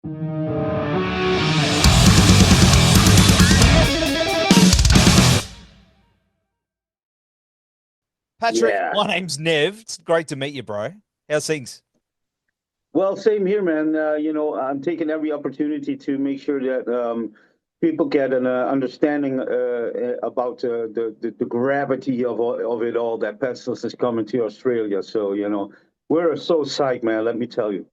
Patrick, Yeah. my name's Nev. It's great to meet you, bro. How's things? Well, same here, man. I'm taking every opportunity to make sure that people get an understanding about the gravity of it all, that Pestilence is coming to Australia. So, we're so psyched, man, let me tell you.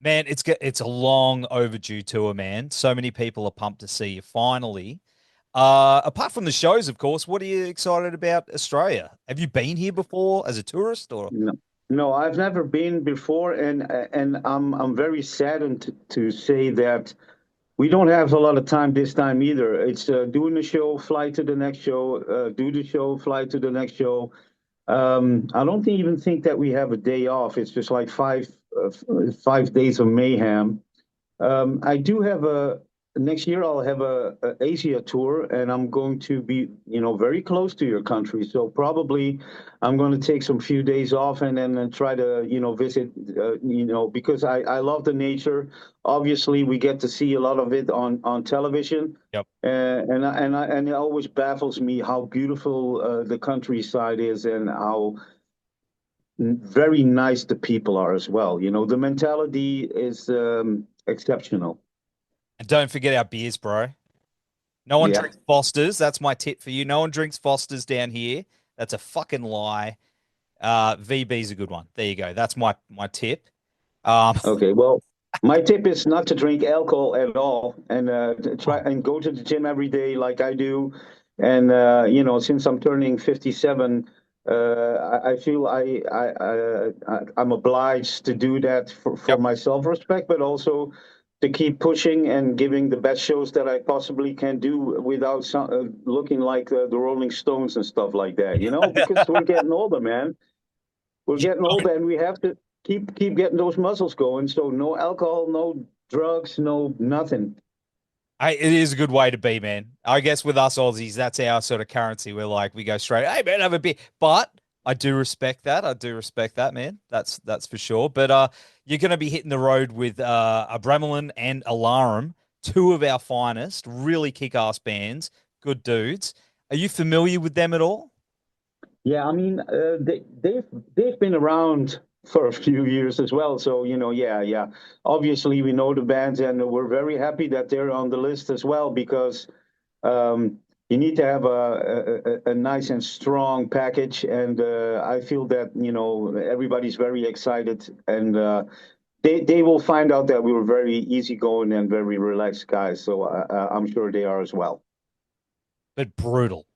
Man, it's a long overdue tour, man. So many people are pumped to see you finally. Apart from the shows, of course, what are you excited about Australia? Have you been here before as a tourist or? No, no, I've never been before, and I'm very saddened to say that we don't have a lot of time this time either. It's doing the show, fly to the next show, do the show, fly to the next show. I don't even think that we have a day off. It's just like 5 days of mayhem. I do have a next year. I'll have a Asia tour, and I'm going to be, very close to your country. So probably I'm going to take some few days off and then try to, visit, because I love the nature. Obviously, we get to see a lot of it on television. Yep. And it always baffles me how beautiful the countryside is and how very nice the people are as well. The mentality is exceptional. And don't forget our beers, bro. No one Yeah. drinks Foster's. That's my tip for you. No one drinks Foster's down here. That's a fucking lie. VB's a good one. There you go. That's my tip. Okay. Well, my tip is not to drink alcohol at all, and to try and go to the gym every day like I do. And since I'm turning 57, I feel I'm obliged to do that for Yep. my self-respect, but also to keep pushing and giving the best shows that I possibly can do without looking like the Rolling Stones and stuff like that. Because we're getting older, man. We're getting older, and we have to keep getting those muscles going. So no alcohol, no drugs, no nothing. It is a good way to be, man. I guess with us Aussies, that's our sort of currency. We're like, we go straight, hey man, have a beer. But I do respect that. I do respect that, man. That's for sure. But you're gonna be hitting the road with ABRAMELIN and ALARUM, two of our finest, really kick-ass bands, good dudes. Are you familiar with them at all? Yeah, I mean, they've been around for a few years as well. So yeah. Obviously, we know the bands, and we're very happy that they're on the list as well because you need to have a nice and strong package. And I feel that everybody's very excited, and they will find out that we were very easygoing and very relaxed guys. So I'm sure they are as well. But brutal,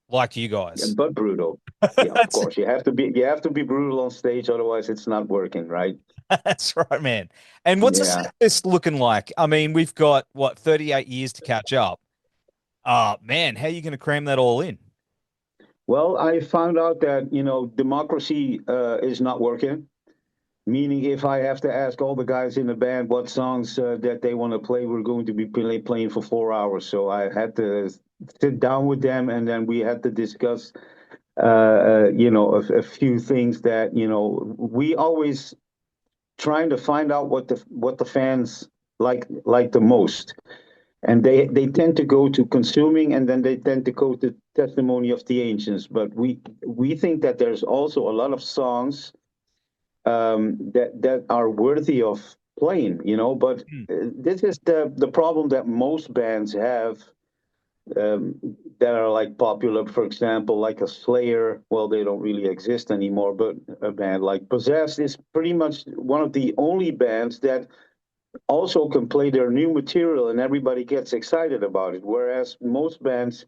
like you guys. But brutal. Yeah, of course. You have to be brutal on stage, otherwise it's not working, right? That's right, man. And what's the Yeah. set list looking like? I mean, we've got what 38 years to catch up. Man, how are you going to cram that all in? Well, I found out that, democracy is not working. Meaning, if I have to ask all the guys in the band what songs that they want to play, we're going to be playing for 4 hours. So I had to sit down with them, and then we had to discuss, a few things that, we always trying to find out what the fans like the most. And they tend to go to consuming, and then they tend to go to testimony of the ancients. But we think that there's also a lot of songs that are worthy of playing, But this is the problem that most bands have that are like popular. For example, like a Slayer. Well, they don't really exist anymore, but a band like Possessed is pretty much one of the only bands that also can play their new material and everybody gets excited about it. Whereas most bands,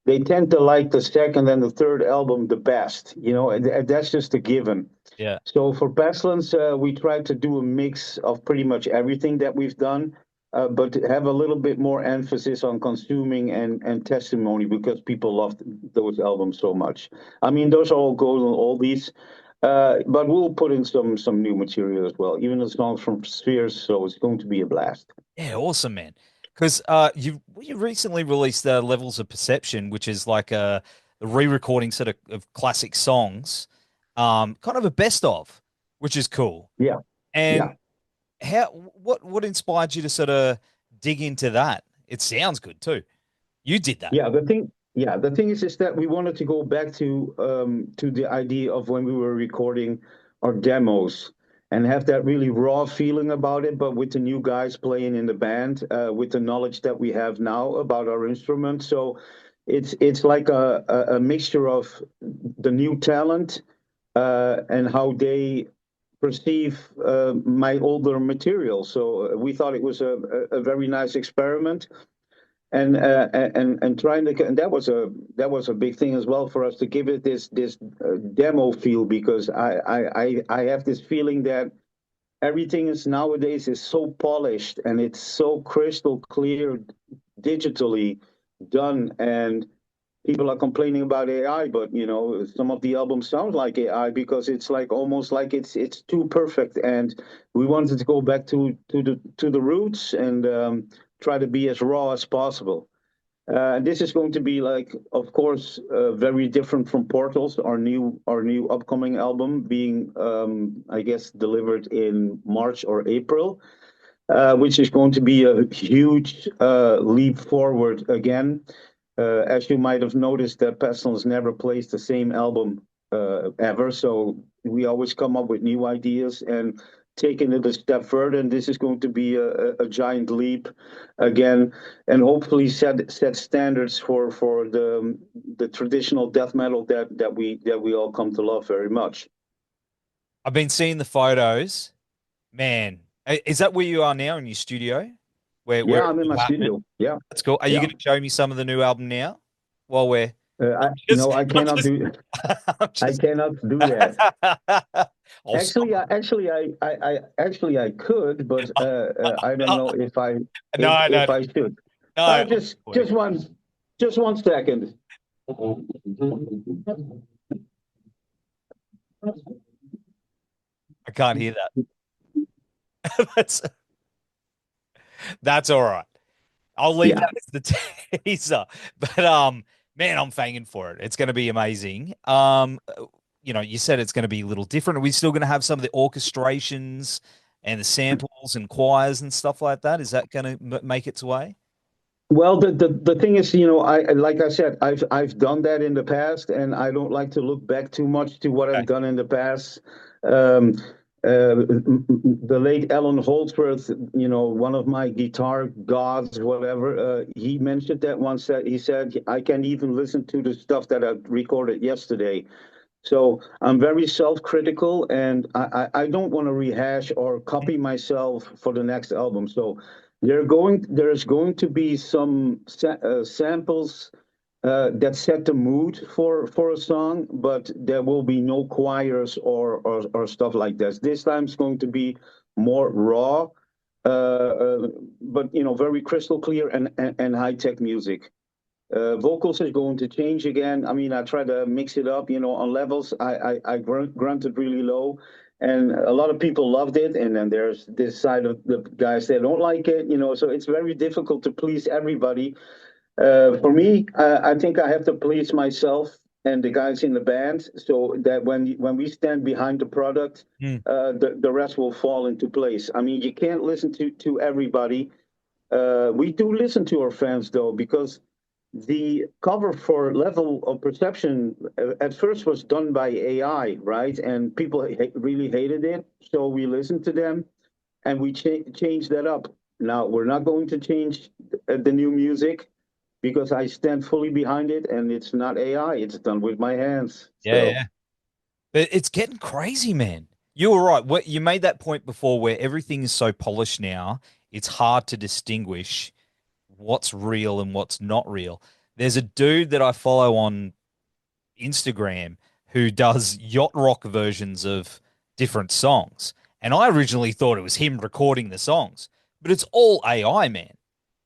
they tend to like the second and the third album the best, and that's just a given. Yeah. So for Pestilence, we tried to do a mix of pretty much everything that we've done, but have a little bit more emphasis on consuming and testimony because people loved those albums so much. I mean, those are all golden oldies. But we'll put in some new material as well, even the songs from Spheres. So it's going to be a blast. Yeah, awesome, man. Because you recently released Levels of Perception, which is like a re-recording sort of classic songs, kind of a best of, which is cool. Yeah, And yeah. what inspired you to sort of dig into that? It sounds good too. You did that. The thing is that we wanted to go back to the idea of when we were recording our demos and have that really raw feeling about it, but with the new guys playing in the band, with the knowledge that we have now about our instrument. So it's like a mixture of the new talent and how they perceive my older material. So we thought it was a very nice experiment, and trying to, and that was a big thing as well for us to give it this demo feel, because I have this feeling that everything is nowadays is so polished and it's so crystal clear digitally done, and people are complaining about AI, but some of the albums sound like AI because it's like almost like it's too perfect. And we wanted to go back to the roots and try to be as raw as possible. This is going to be, like, of course, very different from Portals, our new upcoming album, being I guess delivered in March or April, which is going to be a huge leap forward again. As you might have noticed, that Pestilence never plays the same album ever, so we always come up with new ideas and taking it a step further. And this is going to be a giant leap again, and hopefully set standards for the traditional death metal that we all come to love very much. I've been seeing the photos, man. Is that where you are now in your studio? Where Yeah, I'm in my happening? studio. Yeah, That's cool. Are you yeah. going to show me some of the new album now? While we're No, I cannot do. I cannot do that. Actually, I could, but I don't know if I if I should. No. Just one second. I can't hear that. That's all right. I'll leave that as the teaser. But man, I'm fanging for it. It's going to be amazing. You said it's going to be a little different. Are we still going to have some of the orchestrations and the samples and choirs and stuff like that? Is that going to make its way? Well, the thing is, like I said, I've done that in the past, and I don't like to look back too much to what I've done in the past. The late Alan Holdsworth, one of my guitar gods, whatever, he mentioned that once. That he said, I can't even listen to the stuff that I recorded yesterday. So I'm very self-critical, and I don't want to rehash or copy myself for the next album. So there's going to be some samples that set the mood for a song, but there will be no choirs or stuff like this. This time it's going to be more raw, but very crystal clear and high tech music. Vocals is going to change again. I mean, I try to mix it up, on levels. I grunted really low, and a lot of people loved it. And then there's this side of the guys that don't like it, so it's very difficult to please everybody. For me, I think I have to please myself and the guys in the band, so that when we stand behind the product, the rest will fall into place. I mean, you can't listen to everybody. We do listen to our fans, though, because the cover for Level of Perception at first was done by AI, right? And people really hated it, so we listened to them and we changed that up. Now, we're not going to change the new music, because I stand fully behind it, and it's not AI. It's done with my hands. Yeah. But it's getting crazy, man. You were right. What you made that point before, where everything is so polished now, it's hard to distinguish what's real and what's not real. There's a dude that I follow on Instagram who does yacht rock versions of different songs. And I originally thought it was him recording the songs, but it's all AI, man.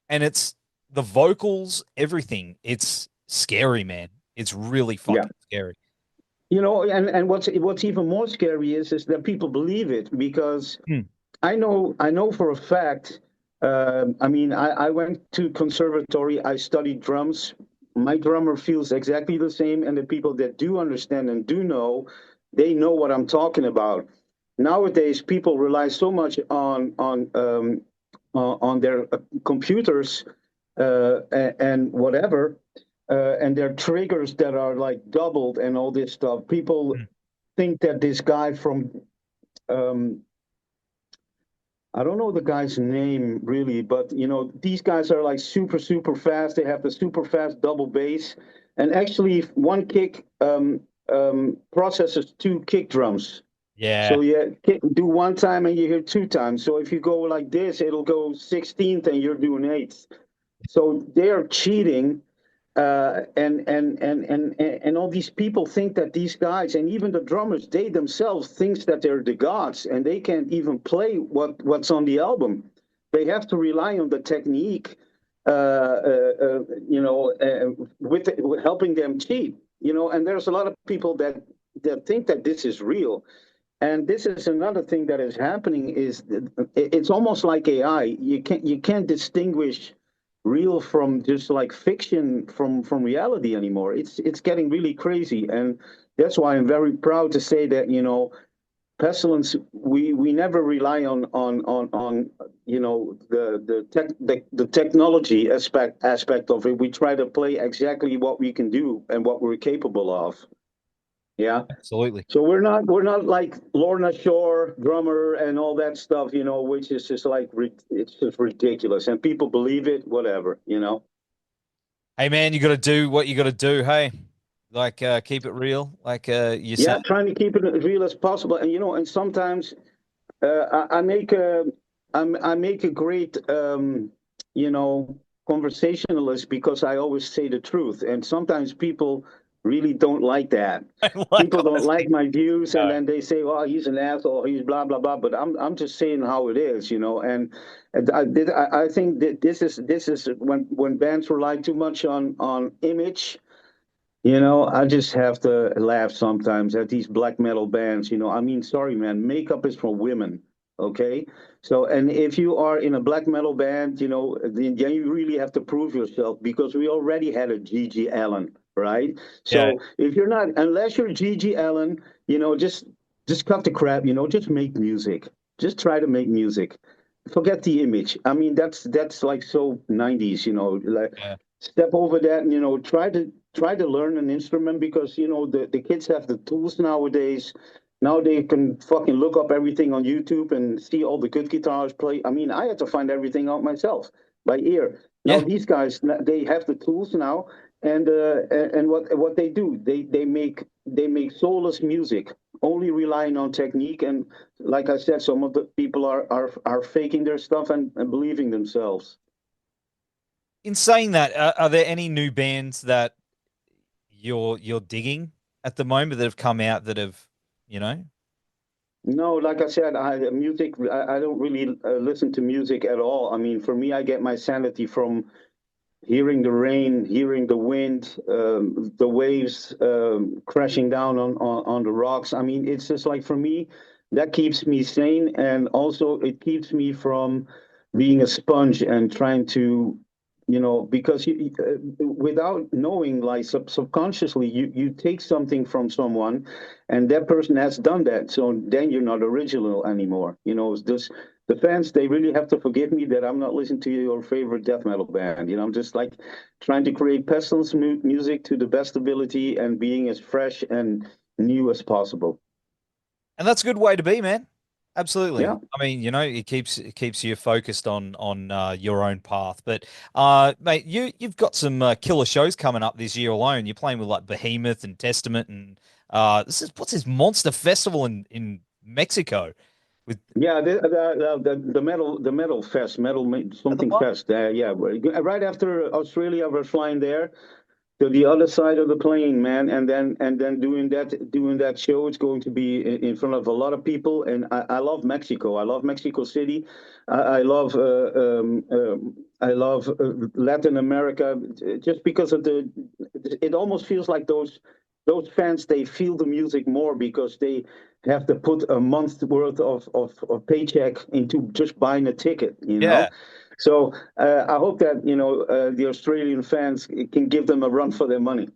And it's the vocals, everything. It's scary, man. It's really fucking scary. And what's even more scary is that people believe it, because I know for a fact. I mean, I went to conservatory. I studied drums. My drummer feels exactly the same, and the people that do understand and do know, they know what I'm talking about. nowadays people rely so much on their computers and whatever, and their triggers that are like doubled and all this stuff. People Mm. think that this guy from um, I don't know the guy's name really, but you know these guys are like super super fast. They have the super fast double bass, and actually one kick processes two kick drums. Yeah. So you do one time and you hear two times. So if you go like this, it'll go 16th and you're doing eighth. So they're cheating, and all these people think that these guys and even the drummers, they themselves thinks that they're the gods and they can't even play what's on the album. They have to rely on the technique, with helping them cheat. You know, and there's a lot of people that think that this is real. And this is another thing that is happening is it's almost like AI. You can't distinguish real from just like fiction from reality anymore. It's getting really crazy, and that's why I'm very proud to say that Pestilence, we never rely on the technology aspect of it. We try to play exactly what we can do and what we're capable of. Yeah. Absolutely. So we're not like Lorna Shore, drummer, and all that stuff, which is just like it's just ridiculous, and people believe it, whatever. Hey man, you got to do what you got to do. Hey, like keep it real, like you said. Yeah, trying to keep it as real as possible, and and sometimes I make a great you know conversationalist because I always say the truth, and sometimes people really don't like that. Like People don't like honestly, my views, and no. then they say, "Well, he's an asshole. He's blah blah blah." But I'm just saying how it is. And I think that this is when bands rely too much on image. I just have to laugh sometimes at these black metal bands. I mean, sorry, man, makeup is for women, okay? So, and if you are in a black metal band, then you really have to prove yourself because we already had a Gigi Allen, right? Yeah, So, if you're not, unless you're Gigi Allen, just cut the crap, just make music. Just try to make music. Forget the image. I mean, that's like so 90s, like yeah, step over that and try to learn an instrument because the kids have the tools nowadays. Now they can fucking look up everything on YouTube and see all the good guitars play. I mean, I had to find everything out myself by ear. Now yeah. these guys, they have the tools now, and what they do, they make soulless music, only relying on technique. And like I said, some of the people are faking their stuff and believing themselves. In saying that, are there any new bands that you're digging at the moment that have come out that have, you know? No, like I said, music. I don't really listen to music at all. I mean, for me, I get my sanity from hearing the rain, hearing the wind, the waves crashing down on the rocks. I mean, it's just like for me, that keeps me sane, and also it keeps me from being a sponge and trying to, because without knowing, like subconsciously, you take something from someone, and that person has done that. So then you're not original anymore. It's just the fans, they really have to forgive me that I'm not listening to your favorite death metal band. I'm just like trying to create Pestilence music to the best ability and being as fresh and new as possible. And that's a good way to be, man. Absolutely. Yeah. I mean, it keeps you focused on your own path. But mate, you've got some killer shows coming up this year alone. You're playing with like Behemoth and Testament and what's this monster festival in Mexico with Yeah, the metal fest, at the something one? fest. Yeah, right after Australia, we're flying there to the other side of the plane, man, and then doing that show. It's going to be in front of a lot of people, and I love Mexico. I love Mexico City. I love Latin America just because of the. It almost feels like those fans, they feel the music more because they have to put a month's worth of paycheck into just buying a ticket. Yeah. So I hope that the Australian fans can give them a run for their money.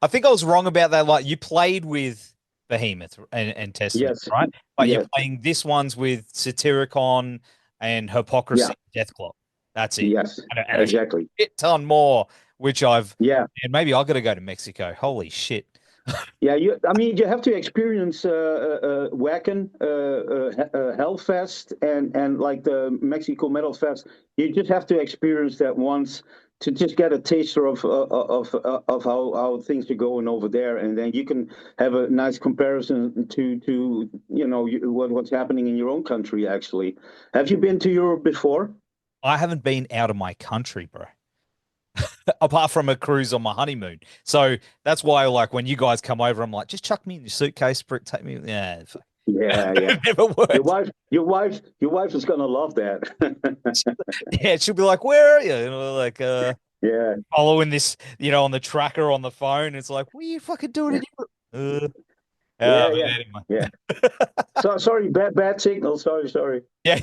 I think I was wrong about that. Like you played with Behemoth and Testament, Yes. right? But you're Yes. playing this one's with Satyricon and Yeah. Hypocrisy, Deathclaw. That's it. Yes. And a Exactly. shit ton more, which Yeah. and maybe I got to go to Mexico. Holy shit. Yeah, I mean, you have to experience Wacken, Hellfest, and like the Mexico Metal Fest. You just have to experience that once to just get a taster of how things are going over there, and then you can have a nice comparison to what's happening in your own country. Actually, have you been to Europe before? I haven't been out of my country, bro. Apart from a cruise on my honeymoon. So that's why, like, when you guys come over, I'm like, just chuck me in your suitcase, Brick. Take me. Yeah, Yeah, yeah. it never worked. Your wife is gonna love that. Yeah, she'll be like, "Where are you?" Like, Yeah. following this, on the tracker on the phone. It's like, what are you fucking doing in Europe? Yeah, But yeah, anyway. yeah. So sorry, bad signal. Sorry. Yeah,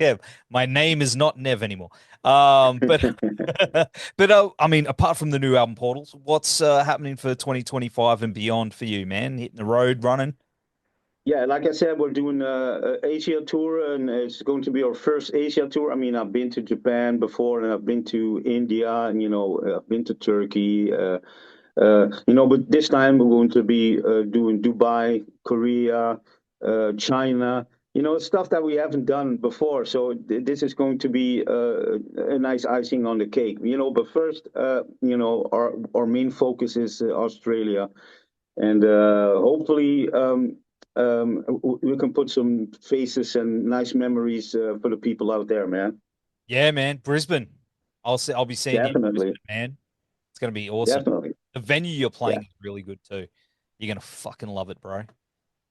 yeah. My name is not Nev anymore. But I mean, apart from the new album Portals, what's happening for 2025 and beyond for you, man? Hitting the road, running. Yeah, like I said, we're doing a Asia tour, and it's going to be our first Asia tour. I mean, I've been to Japan before, and I've been to India, and I've been to Turkey. But this time we're going to be doing Dubai, Korea, China. Stuff that we haven't done before. So this is going to be a nice icing on the cake. But first, our main focus is Australia, and hopefully we can put some faces and nice memories for the people out there, man. Yeah, man. Brisbane. I'll be seeing you in Definitely, Brisbane, man. It's gonna be awesome. definitely. The venue you're Yeah. playing is really good too. You're gonna fucking love it, bro.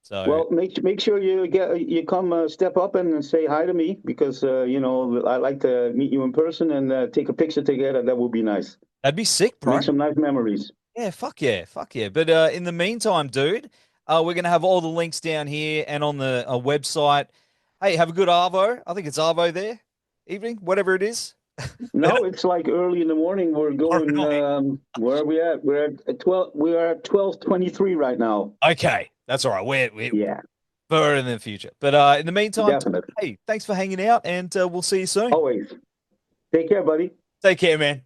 So Well, make sure you come step up and say hi to me because I like to meet you in person and take a picture together. That would be nice. that'd be sick, bro. Make some nice memories. Yeah, fuck yeah, fuck yeah. But in the meantime, dude, we're gonna have all the links down here and on the website. Hey, have a good Arvo. I think it's Arvo there. Evening, whatever it is. No, it's like early in the morning. We're going. Where are we at? We're at 12. We are at 12:23 right now. Okay, that's all right. We're Yeah, further in the future. But in the meantime, definitely. hey, thanks for hanging out, and we'll see you soon. Always. Take care, buddy. Take care, man.